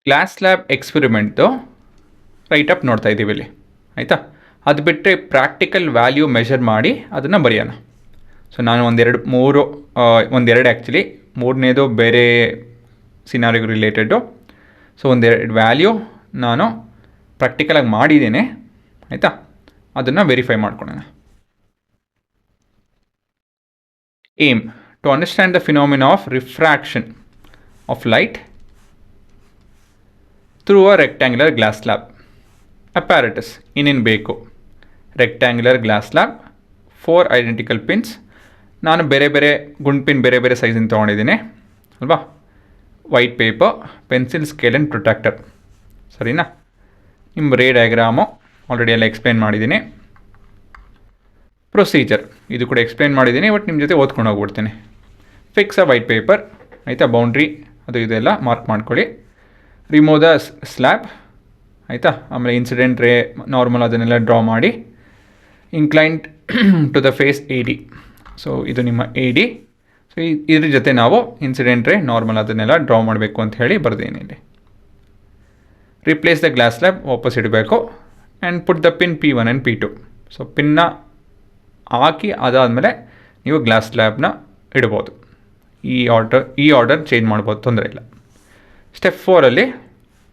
Glass lab ಎಕ್ಸ್ಪೆರಿಮೆಂಟ್ದು write-up ನೋಡ್ತಾ ಇದ್ದೀವಿ ಇಲ್ಲಿ, ಆಯಿತಾ. ಅದು ಬಿಟ್ಟರೆ ಪ್ರಾಕ್ಟಿಕಲ್ ವ್ಯಾಲ್ಯೂ ಮೆಷರ್ ಮಾಡಿ ಅದನ್ನು ಬರೆಯೋಣ. ಸೊ ನಾನು ಒಂದೆರಡು ಆ್ಯಕ್ಚುಲಿ, ಮೂರನೇದು ಬೇರೆ ಸಿನಾರಿಗೂ ರಿಲೇಟೆಡ್ಡು. ಸೊ ಒಂದೆರಡು ವ್ಯಾಲ್ಯೂ ನಾನು ಪ್ರಾಕ್ಟಿಕಲಾಗಿ ಮಾಡಿದ್ದೇನೆ, ಆಯಿತಾ. ಅದನ್ನು ವೆರಿಫೈ ಮಾಡ್ಕೊಳ್ಳೋಣ. Aim to understand the phenomena of refraction of light through a rectangular glass slab apparatus. ಇನ್ನೇನು ಬೇಕು? Rectangular glass slab, 4 identical pins. ನಾನು ಬೇರೆ ಬೇರೆ ಗುಂಡ್ ಪಿನ್ ಬೇರೆ ಬೇರೆ ಸೈಜಿಂದ ತೊಗೊಂಡಿದ್ದೀನಿ ಅಲ್ವಾ. White paper, pencil, scale and protractor. ಸರಿನಾ? ನಿಮ್ಮ ರೇ ಡಯಾಗ್ರಾಮು ಆಲ್ರೆಡಿ ಎಲ್ಲ ಎಕ್ಸ್ಪ್ಲೇನ್ ಮಾಡಿದ್ದೀನಿ. ಪ್ರೊಸೀಜರ್ ಇದು ಕೂಡ ಎಕ್ಸ್ಪ್ಲೇನ್ ಮಾಡಿದ್ದೀನಿ, ಬಟ್ ನಿಮ್ಮ ಜೊತೆ ಓದ್ಕೊಂಡು ಹೋಗ್ಬಿಡ್ತೀನಿ. ಫಿಕ್ಸ್ ಅ ವೈಟ್ ಪೇಪರ್, ಆಯಿತಾ. ಬೌಂಡ್ರಿ ಅದು ಇದೆಲ್ಲ ಮಾರ್ಕ್ ಮಾಡ್ಕೊಳ್ಳಿ. ರಿಮೂವ್ ದ ಸ್ಲ್ಯಾಬ್, ಆಯಿತಾ. ಆಮೇಲೆ ಇನ್ಸಿಡೆಂಟ್ ರೇ, ನಾರ್ಮಲ್ ಅದನ್ನೆಲ್ಲ ಡ್ರಾ ಮಾಡಿ. Inclined to the face AD. So ಇದು ನಿಮ್ಮ AD. ಸೊ ಇದ್ರ ಜೊತೆ ನಾವು ಇನ್ಸಿಡೆಂಟ್ ರೇ, ನಾರ್ಮಲ್ ಅದನ್ನೆಲ್ಲ ಡ್ರಾ ಮಾಡಬೇಕು ಅಂತ ಹೇಳಿ ಬರ್ತೀನಿ ಇಲ್ಲಿ. ರಿಪ್ಲೇಸ್ ದ ಗ್ಲಾಸ್ ಸ್ಲ್ಯಾಬ್, ವಾಪಸ್ ಇಡಬೇಕು. And put the pin P1 and P2. So ಪಿನ್ನ ಹಾಕಿ ಅದಾದಮೇಲೆ ನೀವು ಗ್ಲಾಸ್ ಸ್ಲ್ಯಾಬ್ನ ಇಡ್ಬೋದು. ಈ ಆರ್ಡರ್ ಚೇಂಜ್ ಮಾಡ್ಬೋದು, ತೊಂದರೆ ಇಲ್ಲ. ಸ್ಟೆಪ್ 4ಅಲ್ಲಿ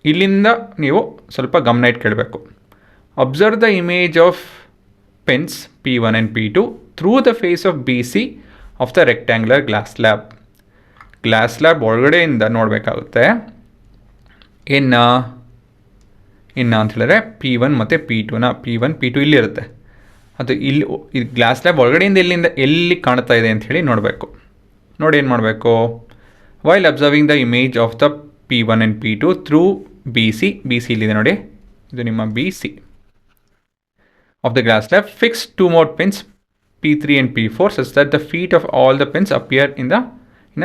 ಇಲ್ಲಿಂದ ನೀವು ಸ್ವಲ್ಪ ಗಮನ ಇಟ್ಟು ಕೇಳಬೇಕು. Observe the image of pins P1 and P2 through the face of BC of the rectangular glass slab. Glass slab ಒಳಗಡೆಯಿಂದ ನೋಡಬೇಕಾಗುತ್ತೆ. ಇನ್ನು ಅಂತ ಹೇಳಿದ್ರೆ P1 ಮತ್ತು P2ನ, P1 P2 ಇಲ್ಲಿರುತ್ತೆ. ಅದು ಇಲ್ಲಿ ಗ್ಲಾಸ್ ಸ್ಲ್ಯಾಬ್ ಒಳಗಡೆಯಿಂದ ಎಲ್ಲಿ ಕಾಣ್ತಾ ಇದೆ ಅಂತ ಹೇಳಿ ನೋಡಬೇಕು. ನೋಡಿ ಏನು ಮಾಡಬೇಕು? While observing the image of the P1 and P2 through BC ಇಲ್ಲಿದೆ ನೋಡಿ, ಇದು ನಿಮ್ಮ BC of the glass slab. Fix 2 more pins P3 and P4 such that the feet of all the pins appear in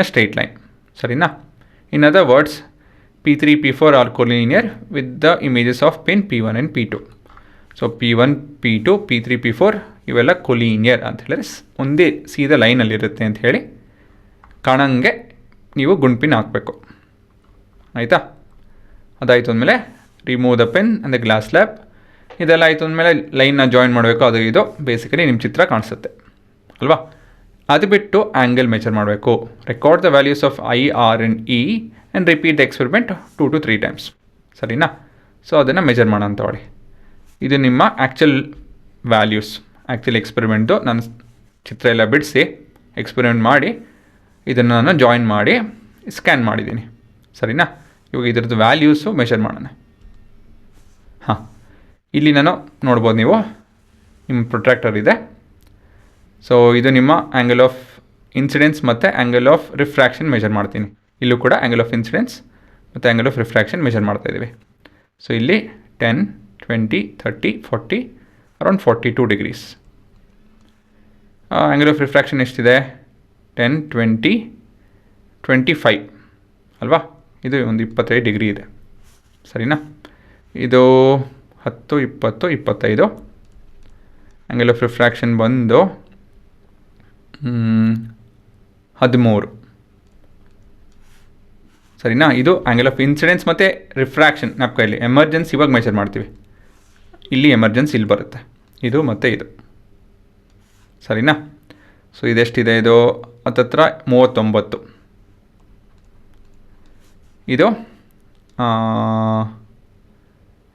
a straight line. Sarina? In other words, P3, P4 are collinear with the images of pin P1 and P2. So P1, P2, P3, P4 ಇವೆಲ್ಲ collinear ಅಂತ ಹೇಳಿದ್ರೆ ಒಂದೇ ಸೀದಾ ಲೈನಲ್ಲಿರುತ್ತೆ ಅಂತ ಹೇಳಿ ಕಾಣಂಗೆ ನೀವು ಗುಂಡ್ಪಿನ್ ಹಾಕಬೇಕು, ಆಯಿತಾ. ಅದಾಯಿತು ಅಂದಮೇಲೆ remove the pen and the glass slab. ಇದೆಲ್ಲ ಆಯಿತು ಅಂದಮೇಲೆ ಲೈನ್ನ ಜಾಯಿನ್ ಮಾಡಬೇಕು. ಅದು ಇದು ಬೇಸಿಕಲಿ ನಿಮ್ಮ ಚಿತ್ರ ಕಾಣಿಸುತ್ತೆ ಅಲ್ವಾ. ಅದು ಬಿಟ್ಟು ಆ್ಯಂಗಲ್ ಮೆಜರ್ ಮಾಡಬೇಕು. Record the values of I, R and E and repeat the experiment 2 to 3 times. ಸರಿನಾ? ಸೊ ಅದನ್ನು ಮೆಜರ್ ಮಾಡೋಣ ತಗೊಳ್ಳಿ. ಇದು ನಿಮ್ಮ ಆ್ಯಕ್ಚುಲ್ ವ್ಯಾಲ್ಯೂಸ್, ಆ್ಯಕ್ಚುಲ್ ಎಕ್ಸ್ಪೆರಿಮೆಂಟು. ನಾನು ಚಿತ್ರ ಎಲ್ಲ ಬಿಡಿಸಿ ಎಕ್ಸ್ಪೆರಿಮೆಂಟ್ ಮಾಡಿ ಇದನ್ನು ನಾನು ಜಾಯಿನ್ ಮಾಡಿ ಸ್ಕ್ಯಾನ್ ಮಾಡಿದ್ದೀನಿ. ಸರಿನಾ? ಇವಾಗ ಇದರದ್ದು ವ್ಯಾಲ್ಯೂಸು ಮೆಷರ್ ಮಾಡೋಣ. ಹಾಂ, ಇಲ್ಲಿ ನಾನು ನೋಡ್ಬೋದು, ನೀವು ನಿಮ್ಮ ಪ್ರೊಟ್ರಾಕ್ಟರ್ ಇದೆ. ಸೊ ಇದು ನಿಮ್ಮ ಆ್ಯಂಗಲ್ ಆಫ್ ಇನ್ಸಿಡೆನ್ಸ್ ಮತ್ತು ಆ್ಯಂಗಲ್ ಆಫ್ ರಿಫ್ರಾಕ್ಷನ್ ಮೆಷರ್ ಮಾಡ್ತೀನಿ. ಇಲ್ಲೂ ಕೂಡ ಆ್ಯಂಗಲ್ ಆಫ್ ಇನ್ಸಿಡೆನ್ಸ್ ಮತ್ತು ಆ್ಯಂಗಲ್ ಆಫ್ ರಿಫ್ರಾಕ್ಷನ್ ಮೆಷರ್ ಮಾಡ್ತಾಯಿದ್ದೀವಿ. ಸೊ ಇಲ್ಲಿ 10, 20, 30, 40, around 42 degrees. Angle of refraction ಎಷ್ಟಿದೆ? 10, 20, 25 ಅಲ್ವಾ. ಇದು ಒಂದು 25 ಡಿಗ್ರಿ ಇದೆ. ಸರಿನಾ? ಇದು 10, 20, 25. ಆ್ಯಂಗಲ್ ಆಫ್ ರಿಫ್ರಾಕ್ಷನ್ ಬಂದು 13. ಸರಿನಾ? ಇದು ಆ್ಯಂಗಲ್ ಆಫ್ ಇನ್ಸಿಡೆನ್ಸ್ ಮತ್ತು ರಿಫ್ರಾಕ್ಷನ್. ನಮ್ಮ ಕೈಯಲ್ಲಿ ಎಮರ್ಜೆನ್ಸ್ ಇವಾಗ ಮೆಷರ್ ಮಾಡ್ತೀವಿ. ಇಲ್ಲಿ ಎಮರ್ಜೆನ್ಸ್ ಇಲ್ಲಿ ಬರುತ್ತೆ, ಇದು ಮತ್ತು ಇದು. ಸರಿನಾ? ಸೊ ಇದೆಷ್ಟಿದೆ? ಇದು ಹತ್ತತ್ರ 39. ಇದು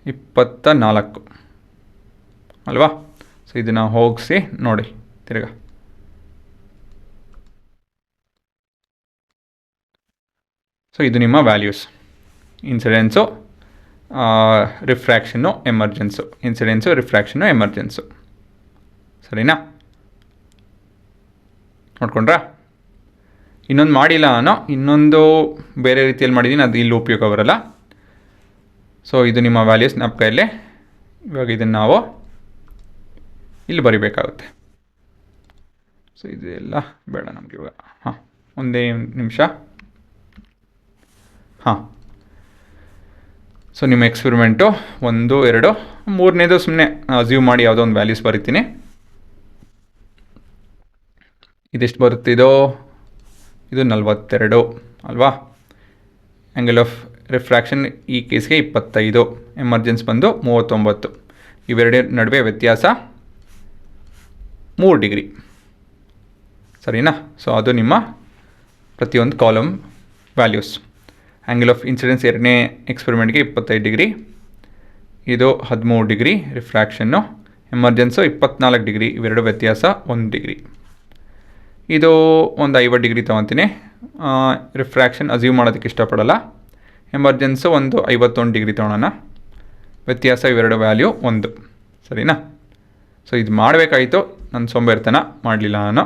24 ಅಲ್ವಾ. ಸೊ ಇದನ್ನು ಹೋಗಿಸಿ ನೋಡಿ ತಿರ್ಗಾ. ಸೊ ಇದು ನಿಮ್ಮ ವ್ಯಾಲ್ಯೂಸ್. ಇನ್ಸಿಡೆನ್ಸು, ರಿಫ್ರಾಕ್ಷನ್ನು, ಎಮರ್ಜೆನ್ಸು. ಇನ್ಸಿಡೆನ್ಸು, ರಿಫ್ರಾಕ್ಷನ್ನು, ಎಮರ್ಜೆನ್ಸು. ಸರಿನಾ? ನೋಡ್ಕೊಂಡ್ರಾ? ಇನ್ನೊಂದು ಮಾಡಿಲ್ಲ ನಾನು, ಇನ್ನೊಂದು ಬೇರೆ ರೀತಿಯಲ್ಲಿ ಮಾಡಿದ್ದೀನಿ, ಅದು ಇಲ್ಲಿ ಉಪಯೋಗ ಬರಲ್ಲ. ಸೊ ಇದು ನಿಮ್ಮ ವ್ಯಾಲ್ಯೂಸ್ ನಮ್ಮ ಕೈಯಲ್ಲೇ. ಇವಾಗ ಇದನ್ನು ನಾವು ಇಲ್ಲಿ ಬರಿಬೇಕಾಗುತ್ತೆ. ಸೊ ಇದೆಲ್ಲ ಬೇಡ ನಮಗೆ ಇವಾಗ. ಹಾಂ, ಒಂದೇ ನಿಮಿಷ. ಹಾಂ, ಸೊ ನಿಮ್ಮ ಎಕ್ಸ್ಪೆರಿಮೆಂಟು 1, 2, 3ನೇದು ಸುಮ್ಮನೆ ಅಸ್ಯೂಮ್ ಮಾಡಿ ಯಾವುದೋ ಒಂದು ವ್ಯಾಲ್ಯೂಸ್ ಬರಿತೀನಿ. ಇದೆಷ್ಟು ಬರುತ್ತಿದೋ? ಇದು 42 ಅಲ್ವಾ. ಆ್ಯಂಗಲ್ ಆಫ್ ರಿಫ್ರಾಕ್ಷನ್ ಈ ಕೇಸ್ಗೆ 25, ಎಮರ್ಜೆನ್ಸ್ ಬಂದು 39. ಇವೆರಡೇ ನಡುವೆ ವ್ಯತ್ಯಾಸ 3 ಡಿಗ್ರಿ. ಸರಿನಾ? ಸೊ ಅದು ನಿಮ್ಮ ಪ್ರತಿಯೊಂದು column values. Angle of incidence ಎರಡನೇ ಎಕ್ಸ್ಪೆರಿಮೆಂಟ್ಗೆ 25 ಡಿಗ್ರಿ, ಇದು 13 ಡಿಗ್ರಿ ರಿಫ್ರಾಕ್ಷನ್ನು, ಎಮರ್ಜೆನ್ಸು 24 ಡಿಗ್ರಿ, ಇವೆರಡು ವ್ಯತ್ಯಾಸ 1 ಡಿಗ್ರಿ. ಇದು ಒಂದು 50 ಡಿಗ್ರಿ ತೊಗೊತೀನಿ. ರಿಫ್ರಾಕ್ಷನ್ ಅಸ್ಯೂಮ್ ಮಾಡೋದಕ್ಕೆ ಇಷ್ಟಪಡಲ್ಲ. ಎಮರ್ಜೆನ್ಸು ಒಂದು 51 ಡಿಗ್ರಿ ತೊಗೊಳೋಣ. ವ್ಯತ್ಯಾಸ ಇವೆರಡು ವ್ಯಾಲ್ಯೂ 1. ಸರಿನಾ? ಸೊ ಇದು ಮಾಡಬೇಕಾಯಿತು, ನನ್ನ ಸೋಂಬೇರಿತನ ಮಾಡಲಿಲ್ಲ ನಾನು.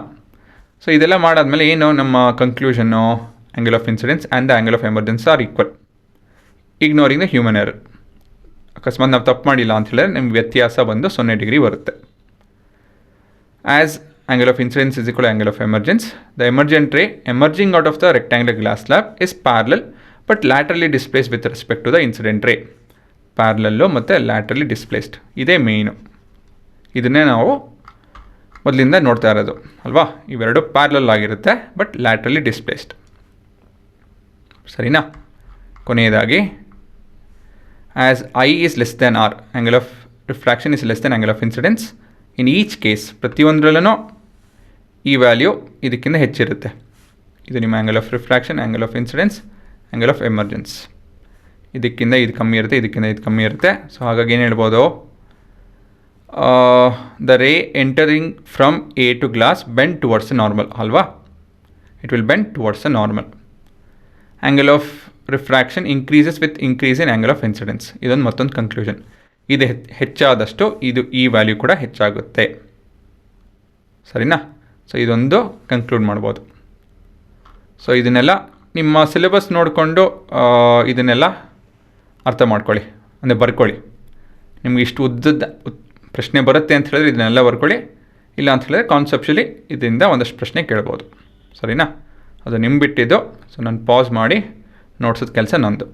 ಸೊ ಇದೆಲ್ಲ ಮಾಡಾದ್ಮೇಲೆ ಏನು ನಮ್ಮ conclusion? Angle of incidence and the angle of emergence are equal, ignoring the human error. ಅಕಸ್ಮಾತ್ ನಾವು ತಪ್ಪು ಮಾಡಿಲ್ಲ ಅಂತ ಹೇಳಿದ್ರೆ ನಿಮ್ಗೆ ವ್ಯತ್ಯಾಸ ಬಂದು 0 ಡಿಗ್ರಿ ಬರುತ್ತೆ. As angle of incidence is equal to angle of emergence, the emergent ray emerging out of the rectangular glass slab is parallel but laterally displaced with respect to the incident ray. ಪ್ಯಾರಲಲ್ಲು ಮತ್ತು ಲ್ಯಾಟ್ರಲಿ displaced, ಇದೇ ಮೇಯ್ನು. ಇದನ್ನೇ ನಾವು ಮೊದಲಿಂದ ನೋಡ್ತಾ ಇರೋದು ಅಲ್ವಾ. ಇವೆರಡು parallel ಆಗಿರುತ್ತೆ ಬಟ್ ಲ್ಯಾಟ್ರಲಿ ಡಿಸ್ಪ್ಲೇಸ್ಡ್. ಸರಿನಾ? ಕೊನೆಯದಾಗಿ as i is less than r, angle of refraction is less than angle of incidence in each case. ಪ್ರತಿಯೊಂದರಲ್ಲೂ ಈ ವ್ಯಾಲ್ಯೂ ಇದಕ್ಕಿಂತ ಹೆಚ್ಚಿರುತ್ತೆ. ಇದು ನಿಮ್ಮ angle of refraction, angle of incidence, angle of emergence. ಇದಕ್ಕಿಂತ ಇದು ಕಮ್ಮಿ ಇರುತ್ತೆ, ಇದಕ್ಕಿಂತ ಇದು ಕಮ್ಮಿ ಇರುತ್ತೆ. ಸೊ ಹಾಗಾಗಿ ಏನು ಹೇಳ್ಬೋದು? The ray entering from A to glass bend towards normal ಅಲ್ವಾ. It will bend towards a normal. Angle of refraction increases with increase in angle of incidence. ಇದೊಂದು ಮತ್ತೊಂದು ಕನ್ಕ್ಲೂಷನ್. ಇದು ಹೆಚ್ಚಾದಷ್ಟು ಈ ವ್ಯಾಲ್ಯೂ ಕೂಡ ಹೆಚ್ಚಾಗುತ್ತೆ. ಸರಿನಾ? ಸೊ ಇದೊಂದು ಕನ್ಕ್ಲೂಡ್ ಮಾಡ್ಬೋದು. ಸೊ ಇದನ್ನೆಲ್ಲ ನಿಮ್ಮ ಸಿಲೆಬಸ್ ನೋಡಿಕೊಂಡು ಇದನ್ನೆಲ್ಲ ಅರ್ಥ ಮಾಡ್ಕೊಳ್ಳಿ, ಅಂದರೆ ಬರ್ಕೊಳ್ಳಿ. ನಿಮ್ಗೆ ಇಷ್ಟು ಉದ್ದದ ಪ್ರಶ್ನೆ ಬರುತ್ತೆ ಅಂತ ಹೇಳಿದ್ರೆ ಇದನ್ನೆಲ್ಲ ಬರ್ಕೊಳ್ಳಿ. ಇಲ್ಲ ಅಂತ ಹೇಳಿದ್ರೆ ಕಾನ್ಸೆಪ್ಷುಲಿ ಇದರಿಂದ ಒಂದಷ್ಟು ಪ್ರಶ್ನೆ ಕೇಳ್ಬೋದು. ಸರಿನಾ? ಅದು ನಿಮ್ಮ ಬಿಟ್ಟಿದ್ದು. ಸೊ ನಾನು ಪಾಸ್ ಮಾಡಿ ನೋಡ್ಸೋದು ಕೆಲಸ ನಂದು.